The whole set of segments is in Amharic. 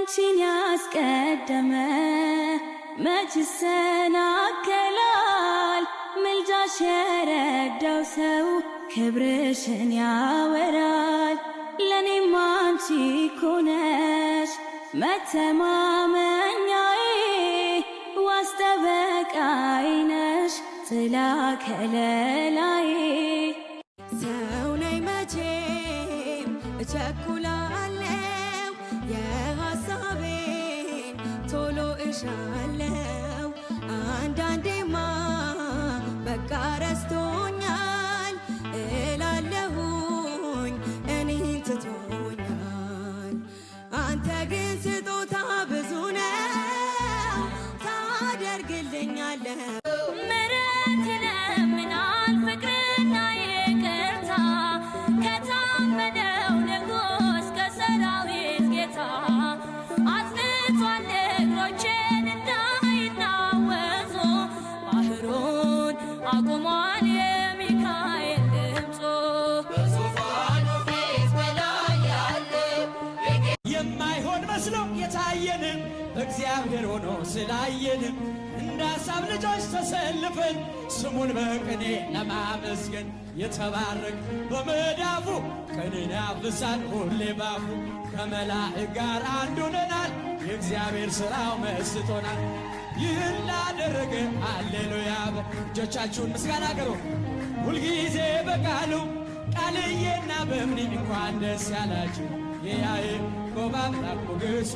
አንቺን ያስቀደመ መች ይሰናከላል? ምልጃሽ የረዳው ሰው ክብርሽን ያወራል። ለኔም አንቺ እኮ ነሽ መተማመኛዬ፣ ዋስ ጠበቃዬ ነሽ ጥላ ከለላዬ። ሰው ነኝ መቼም እቸኩላለሁ፣ የሐሳቤን ቶሎ እሻለው። አንዳንዴማ በቃ ረስቶኛል እላለሁኝ እኔን ትቶኛል። አንተ ግን ስጦታ ብዙ ነው ታደርግልኛለህ። ምሕረት ይለምናል ፍቅርና ይቅርታ ከታመነው ንጉሥ ከሰራዊት ጌታ። አጽንቷል እግሮቼን እንዳይናወጹ፣ ባህሩን አቁሟል የሚካኤል ድምፁ። በዙፋኑ ፊት በላይ ያለው የማይሆን መስሎ የታየንም እግዚአብሔር ሆኖ ስላየንም እንደ ሐሳብ ልጆች ተሰልፈን ስሙን በቅኔ ለማመስገን የተባረክ በመዳፉ ቀንን ያፍሳል ሁሌ ባፉ። ከመላእክ ጋር አንድ ሆነናል፣ የእግዚአብሔር ሥራው መስጦናል። ይህን ላደረገ ሃሌሉያ። እጆቻችሁን ምስጋና አቅርቡ ሁልጊዜ በቃሉ ቃልዬና በእምነት እንኳን ደስ ያላችሁ የያዕቆብ አምላክ ሞገሱ።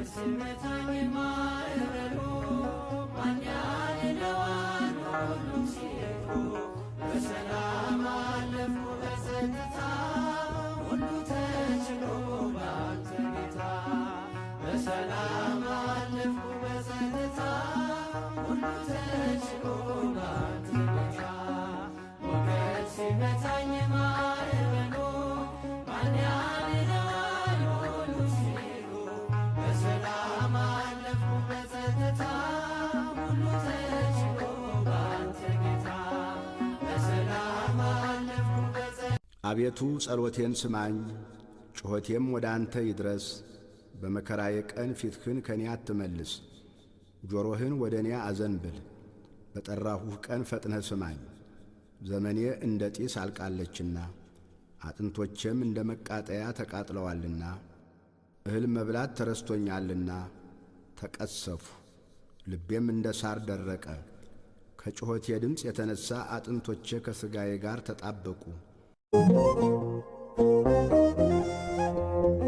ሲመታኝ ማዕበሉ ማን ያድነዋል? ሁሉም ሲሄዱ በሰላም አለፍኩ በጸጥታ፣ ሁሉ ተችሎ ባንተ ጌታ። በሰላም አለፍኩ በጸጥታ፣ ሁሉ ተችሎ ባንተ ጌታ። ሞገድ ሲመታኝ ማዕበሉ ማን ያድነዋል? ሁሉም ሲሄዱ በሰላም አለፍኩ በጸጥታ፣ ሁሉ ተችሎ ባንተ ጌታ። በሰላም አለፍኩ በጸጥታ። አቤቱ ጸሎቴን ስማኝ፣ ጩኸቴም ወደ አንተ ይድረስ። በመከራዬ ቀን ፊትህን ከኔ አትመልስ፣ ጆሮህን ወደ እኔ አዘንብል። በጠራሁህ ቀን ፈጥነህ ስማኝ። ዘመኔ እንደ ጢስ አልቃለችና አጥንቶቼም እንደ መቃጠያ ተቃጥለዋልና። እህል መብላት ተረስቶኛልና ተቀሰፉ፣ ልቤም እንደ ሳር ደረቀ። ከጩኸቴ ድምፅ የተነሣ አጥንቶቼ ከሥጋዬ ጋር ተጣበቁ።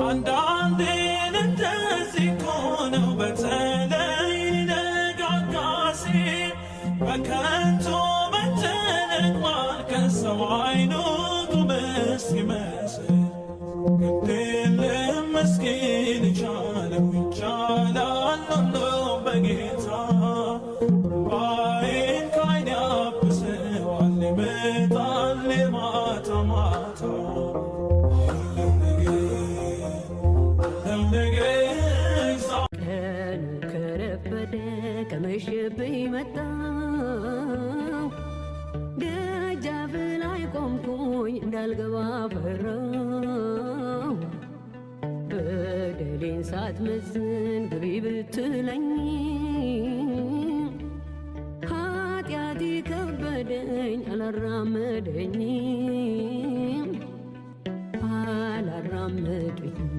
አንዳንዴን እንደዚህ ሆነው በተለይ ነጋጋ ሲል በከንቱ መጨነቅ ማልቀስ ሰው አይኖቱ እስኪመስል ግድ የለም መስኪን ይቻለው ይቻላል ሁሉም በጌታ። ባይን ካይን ያብሰዋል ይመጣል ማታ ማታ። ቀኑ ከረፈደ ከመሸብኝ መጣው፣ ደጃፍ ላይ ቆምኩኝ እንዳልገባ ፈራው። በደሌን ሳትመዝን ግቢ ብትለኝ፣ ኃጢአቴ ከበደኝ አላራመደኝም አላራመደኝም።